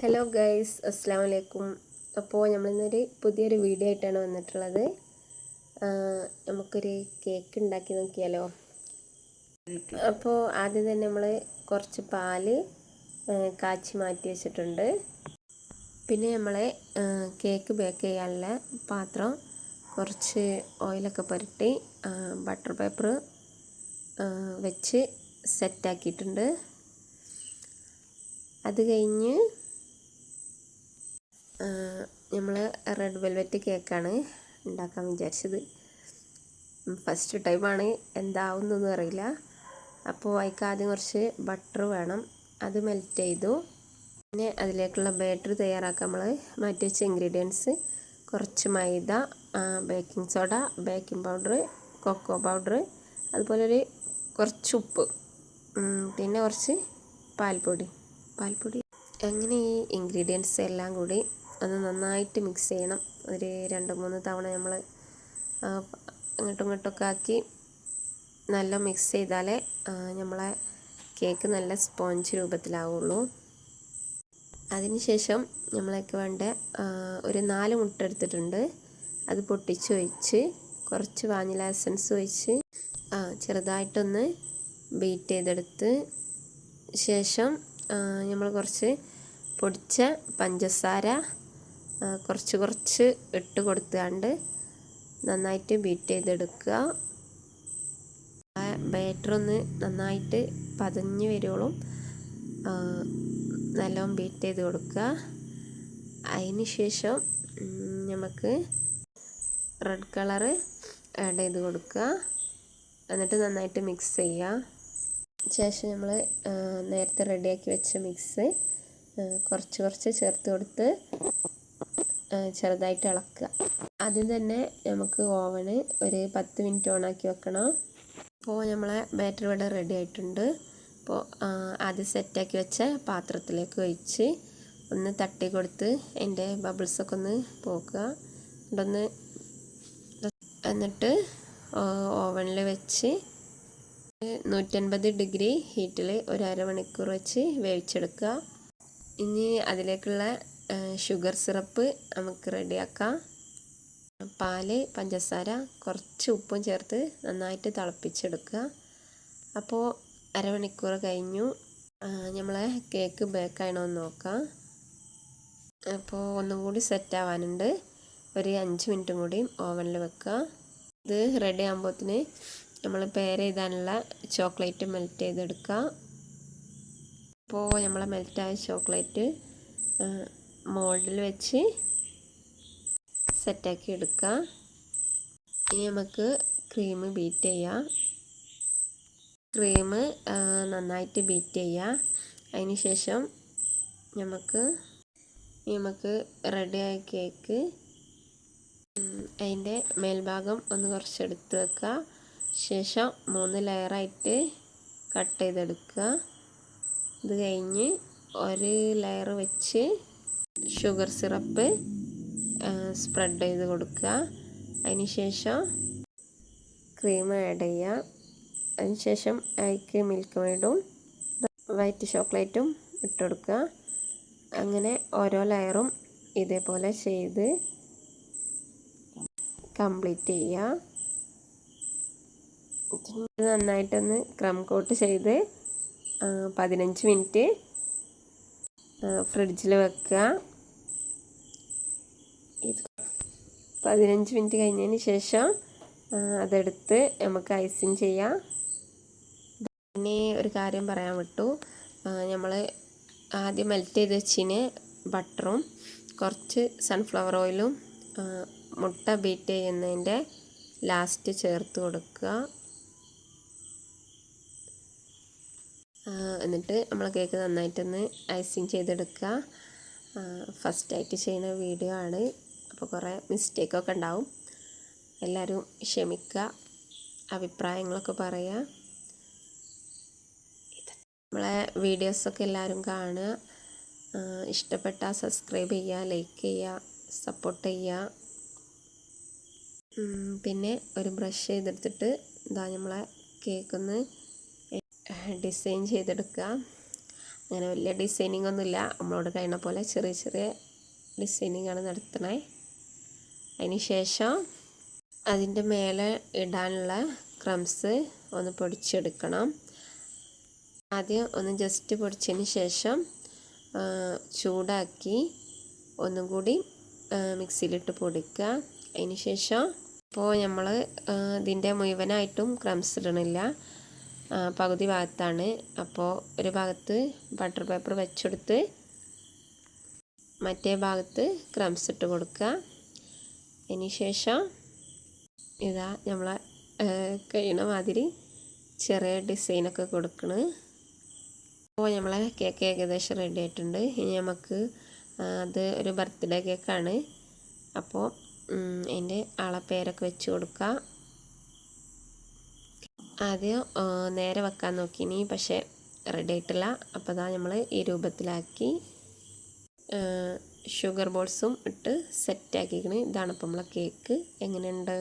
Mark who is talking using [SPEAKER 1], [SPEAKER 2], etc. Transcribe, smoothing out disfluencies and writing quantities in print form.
[SPEAKER 1] Hello guys, അസ്സാം വലൈക്കും. അപ്പോൾ നമ്മളിന്നൊരു പുതിയൊരു വീഡിയോ ആയിട്ടാണ് വന്നിട്ടുള്ളത്. നമുക്കൊരു കേക്ക് ഉണ്ടാക്കി നോക്കിയാലോ. അപ്പോൾ ആദ്യം തന്നെ നമ്മൾ കുറച്ച് പാല് കാച്ചി മാറ്റി വെച്ചിട്ടുണ്ട്. പിന്നെ നമ്മൾ കേക്ക് ബേക്ക് ചെയ്യാനുള്ള പാത്രം കുറച്ച് ഓയിലൊക്കെ പുരട്ടി ബട്ടർ പേപ്പർ വെച്ച് സെറ്റാക്കിയിട്ടുണ്ട്. അത് കഴിഞ്ഞ് നമ്മൾ റെഡ് വെൽവെറ്റ് കേക്കാണ് ഉണ്ടാക്കാൻ വിചാരിച്ചത്. ഫസ്റ്റ് ടൈമാണ്, എന്താവുന്നൊന്നും അറിയില്ല. അപ്പോൾ അതിലേക്ക് ആദ്യം കുറച്ച് ബട്ടർ വേണം, അത് മെൽറ്റ് ചെയ്തു. പിന്നെ അതിലേക്കുള്ള ബാറ്റർ തയ്യാറാക്കാൻ നമ്മൾ മാറ്റി വെച്ച ഇൻഗ്രീഡിയൻസ് കുറച്ച് maida, baking soda, baking powder, cocoa powder, അതുപോലെ കുറച്ച് ഉപ്പ്, പിന്നെ കുറച്ച് പാൽപ്പൊടി. അങ്ങനെ ഈ ഇൻഗ്രീഡിയൻസ് എല്ലാം കൂടി ഒന്ന് നന്നായിട്ട് മിക്സ് ചെയ്യണം. ഒരു 2-3 തവണ നമ്മൾ അങ്ങോട്ടും ഇങ്ങോട്ടൊക്കെ ആക്കി നല്ല മിക്സ് ചെയ്താലേ നമ്മളെ കേക്ക് നല്ല സ്പോഞ്ച് രൂപത്തിലാവുള്ളൂ. അതിനുശേഷം നമ്മളേക്ക് വേണ്ട ഒരു 4 മുട്ട എടുത്തിട്ടുണ്ട്. അത് പൊട്ടിച്ച് ഒഴിച്ച് കുറച്ച് വാനില എസൻസ് ഒഴിച്ച് ചെറുതായിട്ടൊന്ന് ബീറ്റ് ചെയ്തെടുത്ത് ശേഷം നമ്മൾ കുറച്ച് പൊടിച്ച പഞ്ചസാര കുറച്ച് ഇട്ട് കൊടുത്താണ്ട് നന്നായിട്ട് ബീറ്റ് ചെയ്തെടുക്കുക. ബാറ്റർ ഒന്ന് നന്നായിട്ട് പതഞ്ഞ് വരുവോളും നല്ലോണം ബീറ്റ് ചെയ്ത് കൊടുക്കുക. അതിന് ശേഷം നമുക്ക് റെഡ് കളറ് ആഡ് ചെയ്ത് കൊടുക്കുക. എന്നിട്ട് നന്നായിട്ട് മിക്സ് ചെയ്യുക. ശേഷം നമ്മൾ നേരത്തെ റെഡിയാക്കി വെച്ച മിക്സ് കുറച്ച് ചേർത്ത് കൊടുത്ത് ചെറുതായിട്ട് ഇളക്കുക. ആദ്യം തന്നെ നമുക്ക് ഓവന് ഒരു 10 മിനിറ്റ് ഓണാക്കി വെക്കണം. അപ്പോൾ നമ്മളെ ബാറ്റർ ഇവിടെ റെഡി ആയിട്ടുണ്ട്. അപ്പോൾ ആദ്യം സെറ്റാക്കി വെച്ച പാത്രത്തിലേക്ക് ഒഴിച്ച് ഒന്ന് തട്ടി കൊടുത്ത് അതിൻ്റെ ബബിൾസൊക്കെ ഒന്ന് പോക്കുക. എന്നിട്ട് ഓവനിൽ വെച്ച് 150 ഡിഗ്രി ഹീറ്റിൽ ഒരു അരമണിക്കൂർ വെച്ച് വേവിച്ചെടുക്കുക. ഇനി അതിലേക്കുള്ള ഷുഗർ സിറപ്പ് നമുക്ക് റെഡിയാക്കാം. പാല്, പഞ്ചസാര, കുറച്ച് ഉപ്പും ചേർത്ത് നന്നായിട്ട് തിളപ്പിച്ചെടുക്കുക. അപ്പോൾ അരമണിക്കൂർ കഴിഞ്ഞു. നമ്മളെ കേക്ക് ബേക്കാണോ എന്ന് നോക്കാം. അപ്പോൾ ഒന്നും കൂടി സെറ്റാവാനുണ്ട്. ഒരു 5 മിനിറ്റും കൂടി ഓവനിൽ വെക്കുക. ഇത് റെഡി ആകുമ്പോഴത്തേന് നമ്മൾ പെയർ ചെയ്താനുള്ള ചോക്ലേറ്റ് മെൽറ്റ് ചെയ്തെടുക്കുക. അപ്പോൾ നമ്മൾ മെൽറ്റായ ചോക്ലേറ്റ് മോൾഡിൽ വെച്ച് സെറ്റാക്കി എടുക്കുക. ഇനി നമുക്ക് ക്രീം ബീറ്റ് ചെയ്യാം. ക്രീം നന്നായിട്ട് ബീറ്റ് ചെയ്യുക. അതിന് ശേഷം നമുക്ക് റെഡിയായ കേക്ക് അതിൻ്റെ മേൽഭാഗം ഒന്ന് കുറച്ചെടുത്ത് വെക്കുക. ശേഷം 3 ലെയറായിട്ട് കട്ട് ചെയ്തെടുക്കുക. ഇത് കഴിഞ്ഞ് ഒരു ലെയർ വെച്ച് ഷുഗർ സിറപ്പ് സ്പ്രെഡ് ചെയ്ത് കൊടുക്കുക. അതിന് ശേഷം ക്രീം ആഡ് ചെയ്യുക. അതിന് ശേഷം അതിലേക്ക് മിൽക്ക് മെയ്ഡും വൈറ്റ് ചോക്ലേറ്റും ഇട്ട് കൊടുക്കുക. അങ്ങനെ ഓരോ ലെയറും ഇതേപോലെ ചെയ്ത് കംപ്ലീറ്റ് ചെയ്യുക. നന്നായിട്ടൊന്ന് ക്രം കോട്ട് ചെയ്ത് 15 മിനിറ്റ് ഫ്രിഡ്ജിൽ വെക്കുക. 15 മിനിറ്റ് കഴിഞ്ഞതിന് ശേഷം അതെടുത്ത് നമുക്ക് ഐസിങ് ചെയ്യാം. പിന്നെ ഒരു കാര്യം പറയാൻ വിട്ടു. നമ്മൾ ആദ്യം മെൽറ്റ് ചെയ്ത് വെച്ചിന് ബട്ടറും കുറച്ച് സൺഫ്ലവർ ഓയിലും മുട്ട ബീറ്റ് ചെയ്യുന്നതിൻ്റെ ലാസ്റ്റ് ചേർത്ത് കൊടുക്കുക. എന്നിട്ട് നമ്മൾ കേക്ക് നന്നായിട്ടൊന്ന് ഐസിങ് ചെയ്തെടുക്കുക. ഫസ്റ്റായിട്ട് ചെയ്യുന്ന വീഡിയോ ആണ്, അപ്പോൾ കുറേ മിസ്റ്റേക്കൊക്കെ ഉണ്ടാവും. എല്ലാവരും ക്ഷമിക്കുക, അഭിപ്രായങ്ങളൊക്കെ പറയുക. നമ്മളെ വീഡിയോസൊക്കെ എല്ലാവരും കാണുക. ഇഷ്ടപ്പെട്ടാൽ സബ്സ്ക്രൈബ് ചെയ്യുക, ലൈക്ക് ചെയ്യുക, സപ്പോർട്ട് ചെയ്യുക. പിന്നെ ഒരു ബ്രഷ് ചെയ്തെടുത്തിട്ട് നമ്മളെ കേക്കൊന്ന് ഡിസൈൻ ചെയ്തെടുക്കുക. അങ്ങനെ വലിയ ഡിസൈനിങ് ഒന്നുമില്ല, നമ്മളോട് കഴിയുന്ന പോലെ ചെറിയ ചെറിയ ഡിസൈനിങ്ങാണ് നടത്തണേ. അതിന് ശേഷം അതിൻ്റെ മേലെ ഇടാനുള്ള ക്രംസ് ഒന്ന് പൊടിച്ചെടുക്കണം. ആദ്യം ഒന്ന് ജസ്റ്റ് പൊടിച്ചതിന് ശേഷം ചൂടാക്കി ഒന്നും കൂടി മിക്സിയിലിട്ട് പൊടിക്കുക. അതിന് ശേഷം ഇപ്പോൾ നമ്മൾ ഇതിൻ്റെ മുഴുവനായിട്ടും ക്രംസ് ഇടണില്ല, പകുതി ഭാഗത്താണ്. അപ്പോൾ ഒരു ഭാഗത്ത് ബട്ടർ പേപ്പർ വെച്ചെടുത്ത് മറ്റേ ഭാഗത്ത് ക്രംസ് ഇട്ട് കൊടുക്കുക. അതിന് ശേഷം ഇതാ നമ്മളെ കഴിയണ മാതിരി ചെറിയ ഡിസൈനൊക്കെ കൊടുക്കണ്. അപ്പോൾ നമ്മളെ കേക്ക് ഏകദേശം റെഡി ആയിട്ടുണ്ട്. ഇനി നമുക്ക് അത് ഒരു ബർത്ത്ഡേ കേക്കാണ്. അപ്പോൾ അതിൻ്റെ പേരൊക്കെ വെച്ച് കൊടുക്കുക. ആദ്യം നേരെ വെക്കാൻ നോക്കിനി, പക്ഷേ റെഡി ആയിട്ടില്ല. അപ്പോൾ അതാ നമ്മൾ ഈ രൂപത്തിലാക്കി ഷുഗർ ബോൾസും ഇട്ട് സെറ്റാക്കിക്കണ്. ഇതാണ് ഇപ്പം നമ്മളെ കേക്ക്. എങ്ങനെയുണ്ട്?